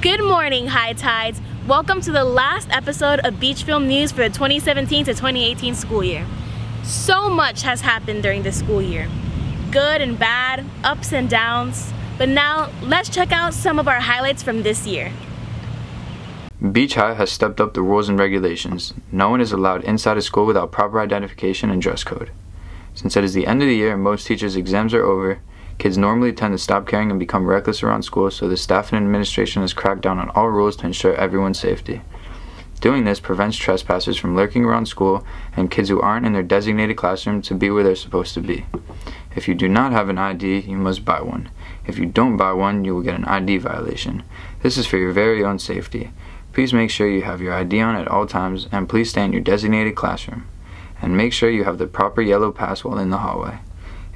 Good morning, High Tides. Welcome to the last episode of Beach Film News for the 2017 to 2018 school year. So much has happened during this school year. Good and bad, ups and downs. But now, let's check out some of our highlights from this year. Beach High has stepped up the rules and regulations. No one is allowed inside of school without proper identification and dress code. Since it is the end of the year and most teachers' exams are over, kids normally tend to stop caring and become reckless around school, so the staff and administration has cracked down on all rules to ensure everyone's safety. Doing this prevents trespassers from lurking around school and kids who aren't in their designated classroom to be where they're supposed to be. If you do not have an ID, you must buy one. If you don't buy one, you will get an ID violation. This is for your very own safety. Please make sure you have your ID on at all times, and please stay in your designated classroom. And make sure you have the proper yellow pass while in the hallway.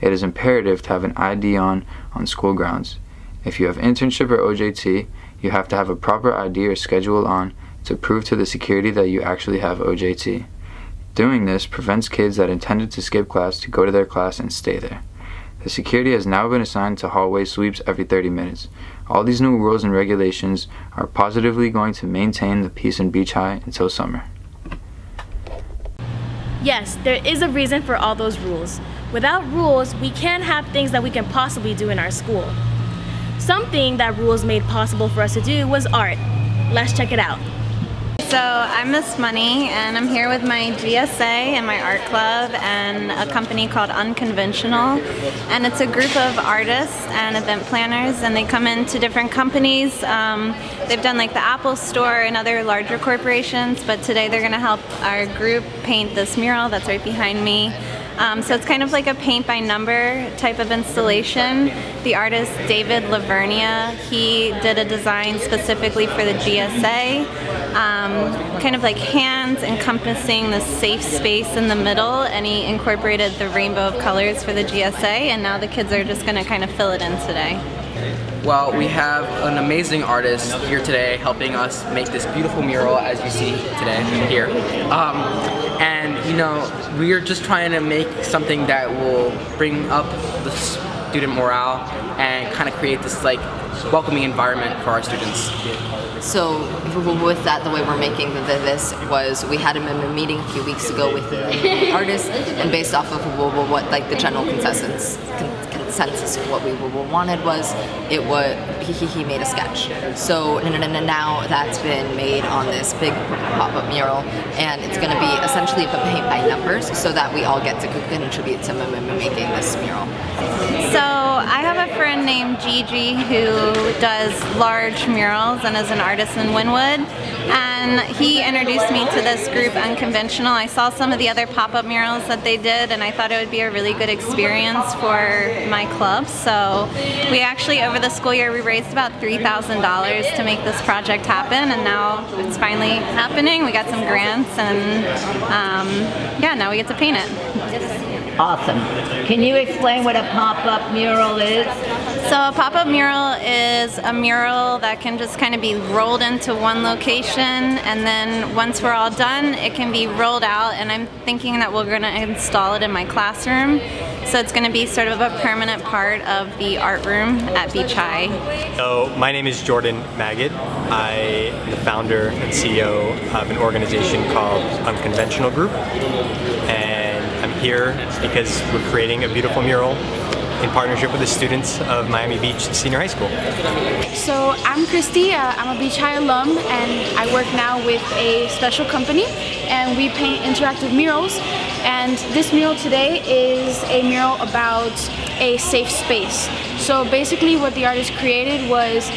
It is imperative to have an ID on school grounds. If you have internship or OJT, you have to have a proper ID or schedule on to prove to the security that you actually have OJT. Doing this prevents kids that intended to skip class to go to their class and stay there. The security has now been assigned to hallway sweeps every 30 minutes. All these new rules and regulations are positively going to maintain the peace in Beach High until summer. Yes, there is a reason for all those rules. Without rules, we can't have things that we can possibly do in our school. Something that rules made possible for us to do was art. Let's check it out. So I'm Miss Money, and I'm here with my GSA and my art club and a company called Unconventional, and it's a group of artists and event planners, and they come into different companies. They've done like the Apple Store and other larger corporations, but today they're going to help our group paint this mural that's right behind me. So it's kind of like a paint by number type of installation. The artist David Lavernia, he did a design specifically for the GSA, kind of like hands encompassing the safe space in the middle, and he incorporated the rainbow of colors for the GSA, and now the kids are just going to kind of fill it in today. Well, we have an amazing artist here today helping us make this beautiful mural, as you see today here. And you know, we are just trying to make something that will bring up the student morale and kind of create this like welcoming environment for our students. So with that, the way we're making this was we had a meeting a few weeks ago with the artist, and based off of what like the general consensus of what we wanted was, he made a sketch. So now that's been made on this big pop-up mural, and it's going to be essentially paint by numbers so that we all get to contribute to making this mural. So I have a friend named Gigi who does large murals and is an artist in Wynwood, and he introduced me to this group Unconventional. I saw some of the other pop-up murals that they did, and I thought it would be a really good experience for my club. So we actually, over the school year, we raised about $3,000 to make this project happen, and now it's finally happening. We got some grants, and yeah, now we get to paint it. Awesome. Can you explain what a pop-up mural is? So a pop-up mural is a mural that can just kind of be rolled into one location, and then once we're all done, it can be rolled out, and I'm thinking that we're going to install it in my classroom. So it's going to be sort of a permanent part of the art room at Beach High. So my name is Jordan Magid. I am the founder and CEO of an organization called Unconventional Group, and I'm here because we're creating a beautiful mural in partnership with the students of Miami Beach Senior High School. So I'm Christy, I'm a Beach High alum, and I work now with a special company, and we paint interactive murals. And this mural today is a mural about a safe space. So basically what the artist created was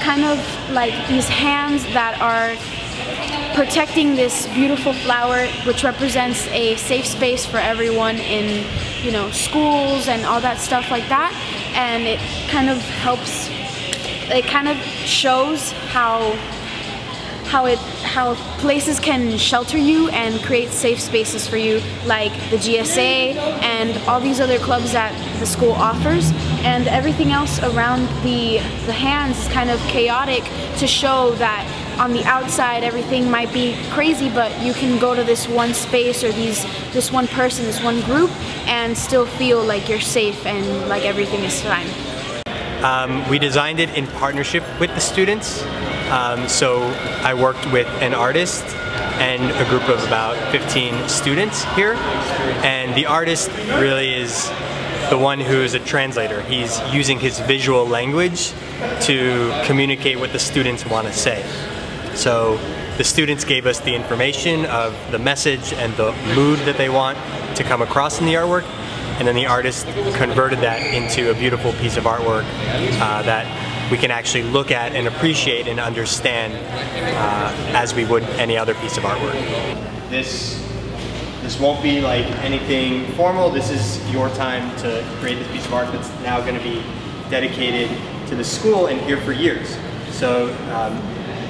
kind of like these hands that are protecting this beautiful flower, which represents a safe space for everyone in, you know, schools and all that stuff like that. And it kind of helps, it kind of shows how places can shelter you and create safe spaces for you, like the GSA and all these other clubs that the school offers. And everything else around the hands is kind of chaotic to show that on the outside everything might be crazy, but you can go to this one space or this one person, this one group, and still feel like you're safe and like everything is fine. We designed it in partnership with the students. So I worked with an artist and a group of about 15 students here, and the artist really is the one who is a translator. He's using his visual language to communicate what the students want to say. So the students gave us the information of the message and the mood that they want to come across in the artwork, and then the artist converted that into a beautiful piece of artwork that we can actually look at and appreciate and understand as we would any other piece of artwork. This won't be like anything formal. This is your time to create this piece of art that's now going to be dedicated to the school and here for years. So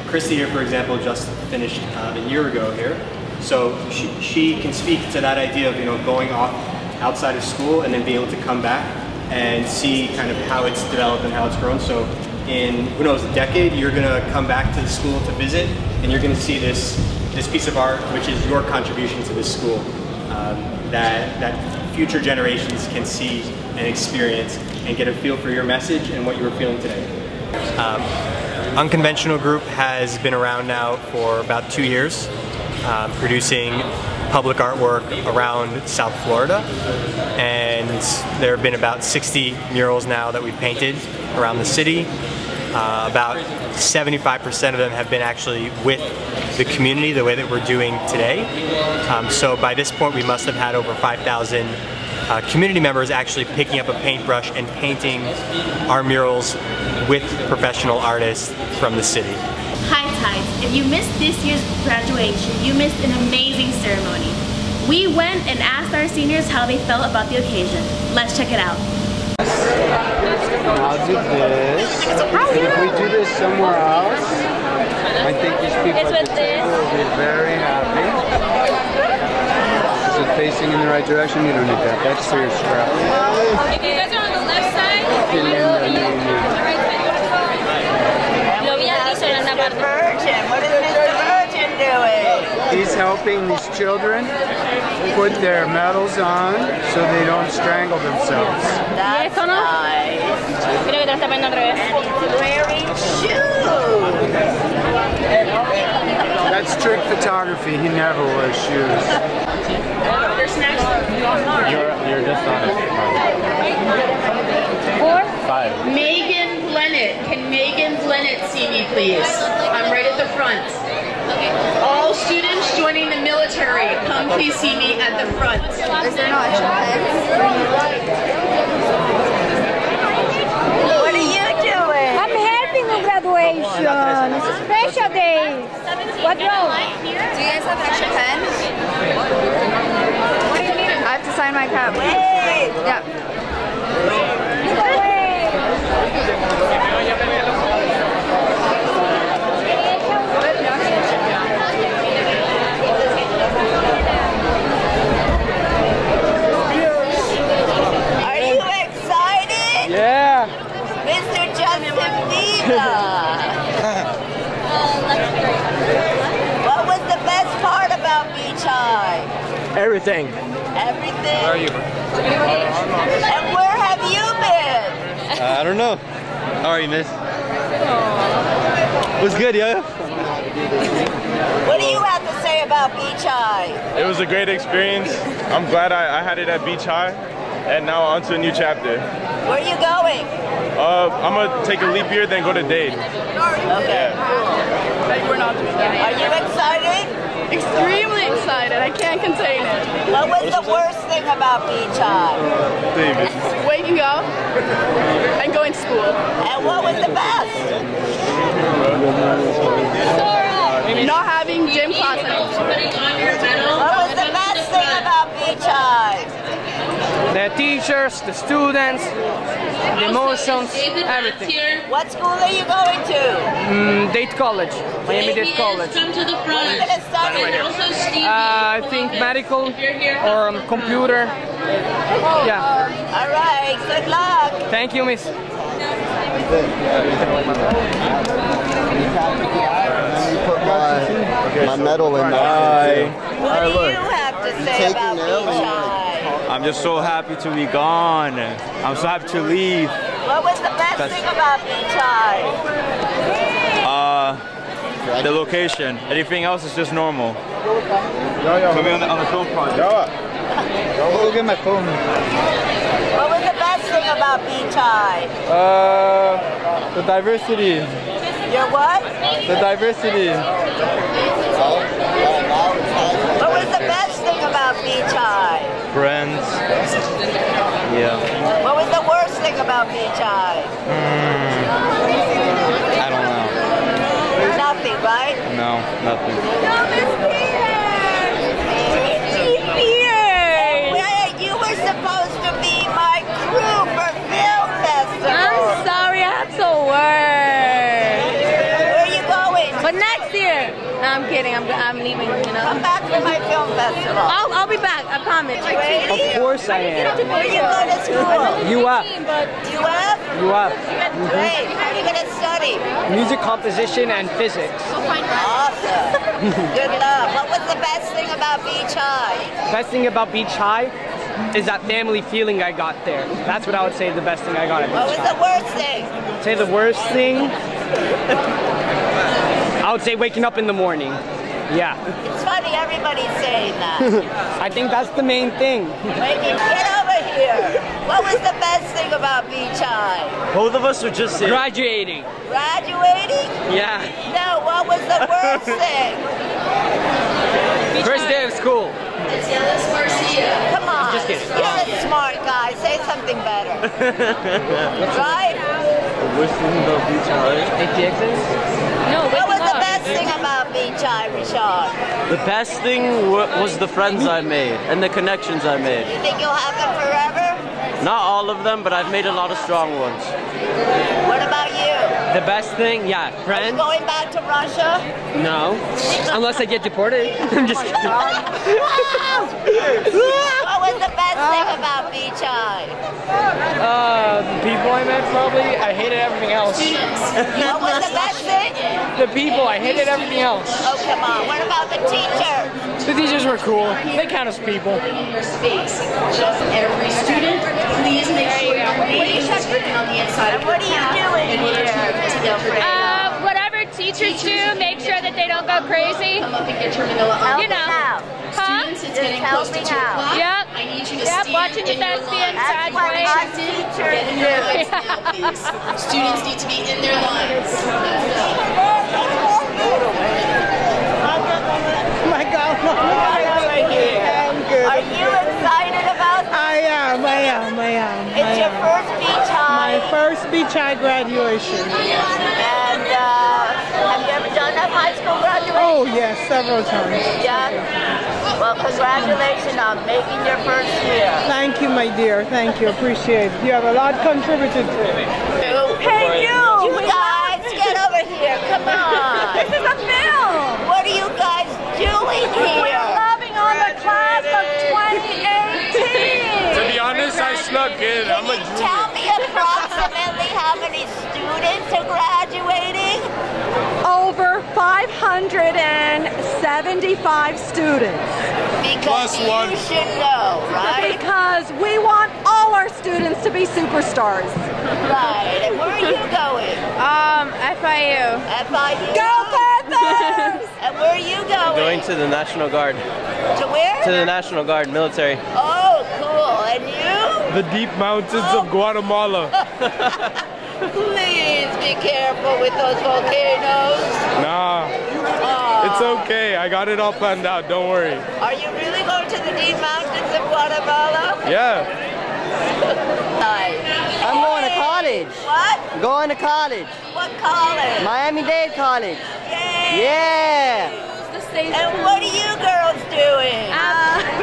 Christy here, for example, just finished a year ago here. So she can speak to that idea of, you know, going off outside of school and then being able to come back and see kind of how it's developed and how it's grown. So in, who knows, a decade, you're going to come back to the school to visit, and you're going to see this piece of art, which is your contribution to this school, that future generations can see and experience and get a feel for your message and what you were feeling today. Unconventional Group has been around now for about 2 years, producing public artwork around South Florida, and there have been about 60 murals now that we've painted around the city. About 75% of them have been actually with the community the way that we're doing today. So by this point we must have had over 5,000 community members actually picking up a paintbrush and painting our murals with professional artists from the city. Hi Tides, if you missed this year's graduation, you missed an amazing ceremony. We went and asked our seniors how they felt about the occasion. Let's check it out. I'll do this. And if we do this somewhere else, I think these people at the table will be very happy. Is it facing in the right direction? You don't need that. That's for your strap. If you guys are on the left side, Virgin, what is Mr. Virgin doing? He's helping these children put their medals on so they don't strangle themselves. That's nice. Wearing shoes. That's trick photography. He never wears shoes. You're just on it. 5. Megan Blennett. Can Megan Blennett see me, please? I'm right at the front. All students joining the military, come please see me at the front. Is there not What are you doing? I'm helping on graduation. It's a special day. What wrong? Do you guys have an extra pen? What do you need? I have to sign my cup. Hey! Yeah. Are you excited? Yeah. Mr. Justin Bieber. What was the best part about Beach High? Everything. Everything? Where are you? And where have you been? I don't know. How are you, miss? What's good, yo? What do you have to say about Beach High? It was a great experience. I'm glad I had it at Beach High, and now on to a new chapter. Where are you going? I'm gonna take a leap year, then go to Dade. Okay. Are you excited? Extremely excited, I can't contain it. What was the worst thing about Beach High? Waking up and going to school. And what was the best? Not having gym class anymore. What was the best thing about Beach High? The teachers, the students, the emotions, everything. What school are you going to? Dade College, Miami-Dade College. come to the What are you front. going to study? And also Stevie. I think medical or computer. Yeah. All right, good luck. Thank you, miss. Put my medal in there. What do you have to say about Beach High? I'm just so happy to be gone. I'm so happy to leave. What was the best thing about Beach High? the location. Everything else is just normal. Maybe on the film project. Go get my phone. What was the best thing about Beach High? The diversity. Your what? The diversity. What was the best thing about Beach High? Friends. Yeah. What was the worst thing about Beach High? I don't know. Nothing, right? No, nothing. And you were supposed to be my crew for film festival. I'm sorry, I have to work. Where are you going? But next year. No, I'm kidding. I'm leaving, you know. Come back for my film festival. I'll be back, I promise. Of course I am. Where are you going to school? UF. UF? UF. Great. What are you going to study? Music composition and physics. Awesome. Good luck. What was the best thing about Beach High? Best thing about Beach High is that family feeling I got there. That's what I would say the best thing I got at What Beach was High. the worst thing? Say the worst thing? I would say waking up in the morning. Yeah. It's funny, everybody's saying that. I think that's the main thing. Get over here. What was the best thing about Beach High? Both of us are just graduating. Graduating? Yeah. No, what was the worst thing? First day of school. Come on. Just kidding. You're a smart guy. Say something better. Right? The worst thing about Beach High? No, what was the best thing about Beach High, Richard? The best thing was the friends I made and the connections I made. You think you'll have them forever? Not all of them, but I've made a lot of strong ones. What about you? The best thing, yeah, Are you friends. going back to Russia? No. Unless I get deported. I'm just kidding. What was the best thing about Beach High? The people I met probably. I hated everything else. What was the best thing? The people, I hated everything else. Oh, come on. What about the teacher? The teachers were cool. They count as people. Just every student, please make sure your name is written on the inside of your What are you doing here? Whatever teachers do, make sure that they don't go crazy. Come up and get your manila You know. Huh? Students, it's getting close to 2 o'clock. Yep. I need you to Yep, stand watching the in your thespians lines. graduate. Get in your lines now, please. Students need to be in their lines. My God. I'm good. Are you excited about this? I am. It's your first Beach High. My first Beach High graduation. And have you ever done a high school graduation? Oh, yes, several times. Yeah. Well, congratulations on making your first year. Thank you, my dear. Thank you. Appreciate it. You have a lot contributed to it. Hey, you guys, get over here. Come on. This is a film. What are you guys doing here? We're loving on the class of 2018. To be honest, I snuck in. I'm a junior. Tell me approximately how many students are graduating? Over 575 students. Because you should know, right? Because we want all our students to be superstars. Right. And where are you going? FIU. FIU? Go Panthers! And where are you going? Going to the National Guard. To where? To the National Guard, military. Oh, cool. And you? The deep mountains of Guatemala. Please be careful with those volcanoes. Nah, it's okay. I got it all planned out. Don't worry. Are you really going to the deep mountains of Guatemala? Yeah. I'm going to college. What? Going to college. What college? Miami-Dade College. Yay! Yeah. And what are you girls doing?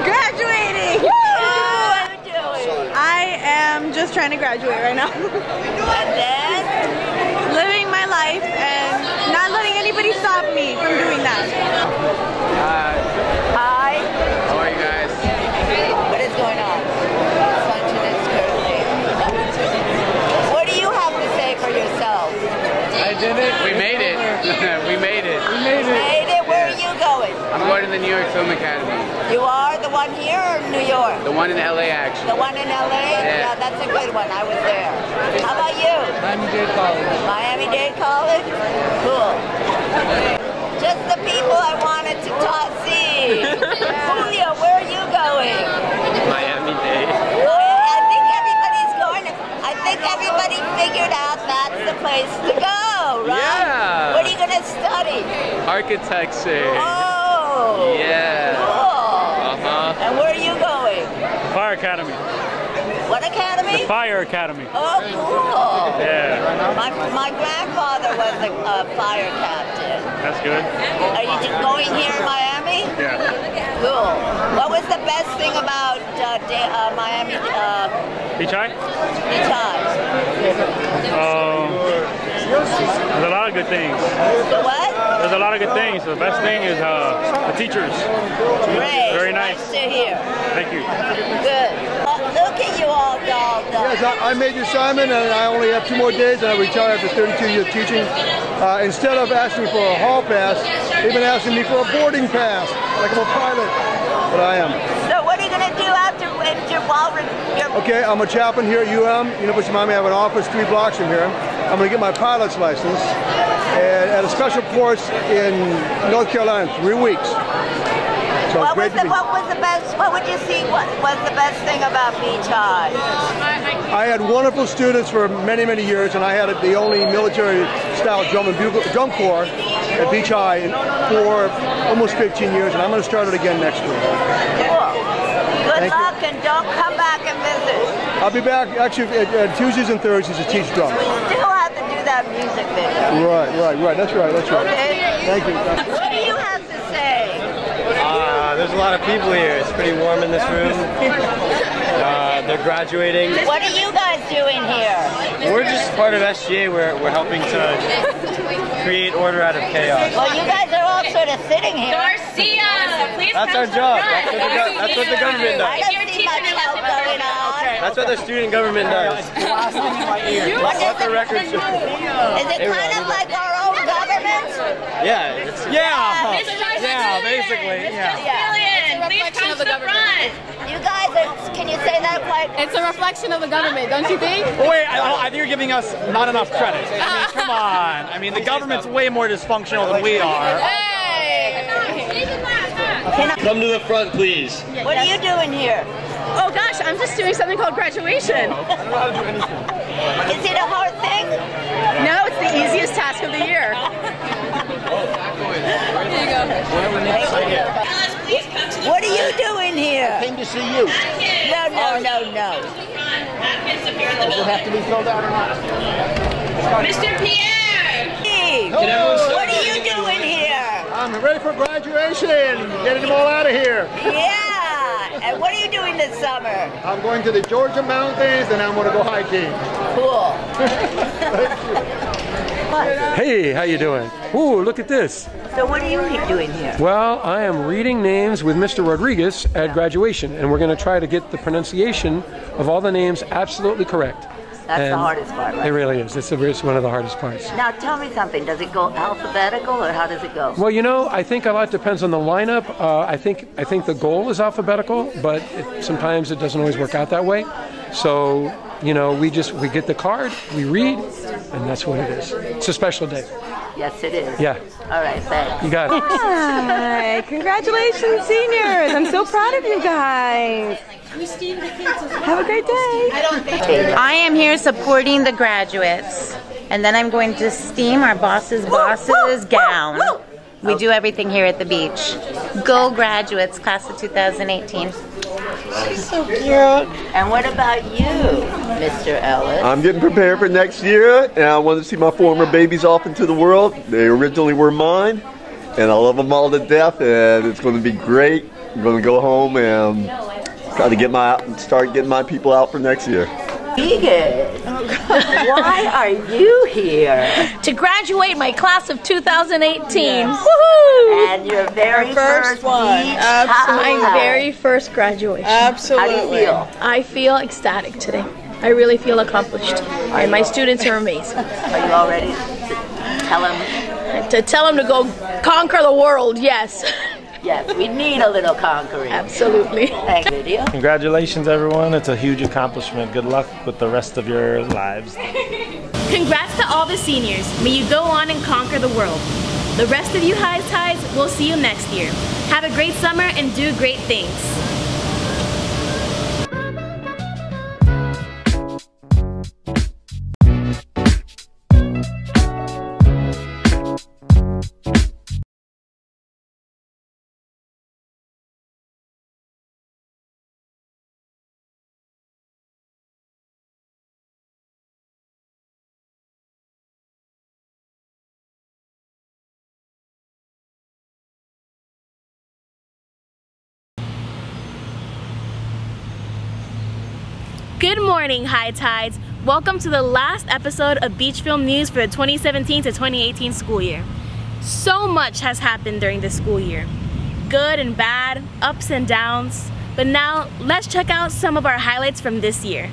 Graduating! What are you doing? I am just trying to graduate right now. And then? Living my life and not letting anybody stop me from doing that. Hi. How are you guys? What is going on? Function is currently. What do you have to say for yourself? I did it. We made it. We made it. You made it. Where are you going? I'm going to the New York Film Academy. You are the one here or New York? The one in LA, actually. The one in LA? Yeah. That's a good one. I was there. How about you? Miami-Dade College. Miami-Dade College? Cool. people I wanted to see. Julio, where are you going? Miami-Dade. I think everybody's going to, I think everybody figured out that's the place to go, right? Yeah. What are you going to study? Architecture. Oh. Yeah. Cool. And where are you going? Fire Academy. What academy? The Fire Academy. Oh, cool. Yeah. My grandfather was a fire captain. That's good. Are you going here in Miami? Yeah. Cool. What was the best thing about Miami? Beach High? Beach High. There's a lot of good things. The what? There's a lot of good things. The best thing is the teachers. Great. Very nice. Nice to hear. Thank you. Good. Look at you all dolled up. Yes, I made the assignment and I only have 2 more days and I retire after 32 years teaching. Instead of asking for a hall pass, they've been asking me for a boarding pass, like I'm a pilot, but I am. So what are you going to do after while you're... Okay, I'm a chaplain here at University of Miami. I have an office 3 blocks from here. I'm going to get my pilot's license and at a special course in North Carolina, 3 weeks. So what would you see was the best thing about Beach High? I had wonderful students for many, many years, and I had the only military-style drum corps at Beach High for almost 15 years, and I'm going to start it again next year. Cool. Good luck, and don't come back and visit. I'll be back actually at Tuesdays and Thursdays to teach drums. We still have to do that music video. Right. That's right. Okay. Thank you. What do you have to say? There's a lot of people here. It's pretty warm in this room. They're graduating. What are you guys doing here? We're just part of SGA. We're helping to create order out of chaos. Well, you guys are all sort of sitting here. Garcia, please That's our job. That's what the government does. I don't see much help going on. That's what the student government does. What the record shows. Is it kind of like our own government? Yeah. Yeah, basically. It's a reflection of the government. You guys, can you say that quite? It's a reflection of the government, don't you think? Wait, I think you're giving us not enough credit. I mean, come on. I mean, the government's way more dysfunctional than we are. Come to the front, please. What are you doing here? Oh gosh, I'm just doing something called graduation. Is it a hard thing? No, it's the easiest task of the year. Here you go. What are you doing here? I came to see you. No. Will have to be filled out or not? Mr. Pierre! Steve, what are you doing here? I'm ready for graduation. Getting them all out of here. Yeah. And what are you doing this summer? I'm going to the Georgia mountains and I'm going to go hiking. Cool. Hey, how you doing? Ooh, look at this. So what are you doing here? Well, I am reading names with Mr. Rodriguez at graduation, and we're going to try to get the pronunciation of all the names absolutely correct. That's the hardest part, right? It really is. It's one of the hardest parts. Now tell me something. Does it go alphabetical or how does it go? Well, you know, I think a lot depends on the lineup. I think the goal is alphabetical, but sometimes it doesn't always work out that way. So, you know, we get the card, we read, and that's what it is. It's a special day. Yes, it is. Yeah. All right, thanks. You got it. Hi, congratulations, seniors. I'm so proud of you guys. Have a great day. I am here supporting the graduates, and then I'm going to steam our boss's gown. We do everything here at the beach. Go graduates, class of 2018. So cute. And what about you, Mr. Ellis? I'm getting prepared for next year, and I want to see my former babies off into the world. They originally were mine, and I love them all to death, and it's going to be great. I'm going to go home and try to start getting my people out for next year. Vegan. Why are you here? To graduate my class of 2018. Yes. Woohoo! And your very first one. My very first graduation. Absolutely. How do you feel? I feel ecstatic today. I really feel accomplished. And my students are amazing. Are you all ready to tell them? To tell them to go conquer the world, yes. Yes, we need a little conquering. Absolutely. Thank you. Congratulations, everyone. It's a huge accomplishment. Good luck with the rest of your lives. Congrats to all the seniors. May you go on and conquer the world. The rest of you high tides, we'll see you next year. Have a great summer and do great things. Good morning, High Tides. Welcome to the last episode of Beach Film News for the 2017 to 2018 school year. So much has happened during this school year. Good and bad, ups and downs. But now, let's check out some of our highlights from this year.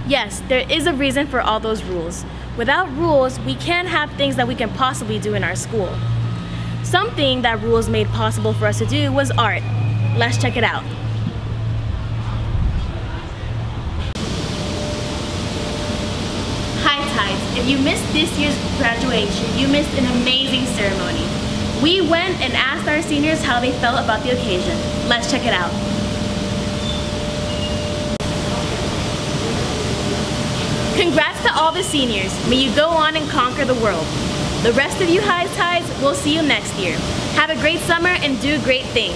Yes, there is a reason for all those rules. Without rules, we can't have things that we can possibly do in our school. Something that rules made possible for us to do was art. Let's check it out. High Tides, if you missed this year's graduation, you missed an amazing ceremony. We went and asked our seniors how they felt about the occasion. Let's check it out. Congrats to all the seniors. May you go on and conquer the world. The rest of you High Tides, we'll see you next year. Have a great summer and do great things.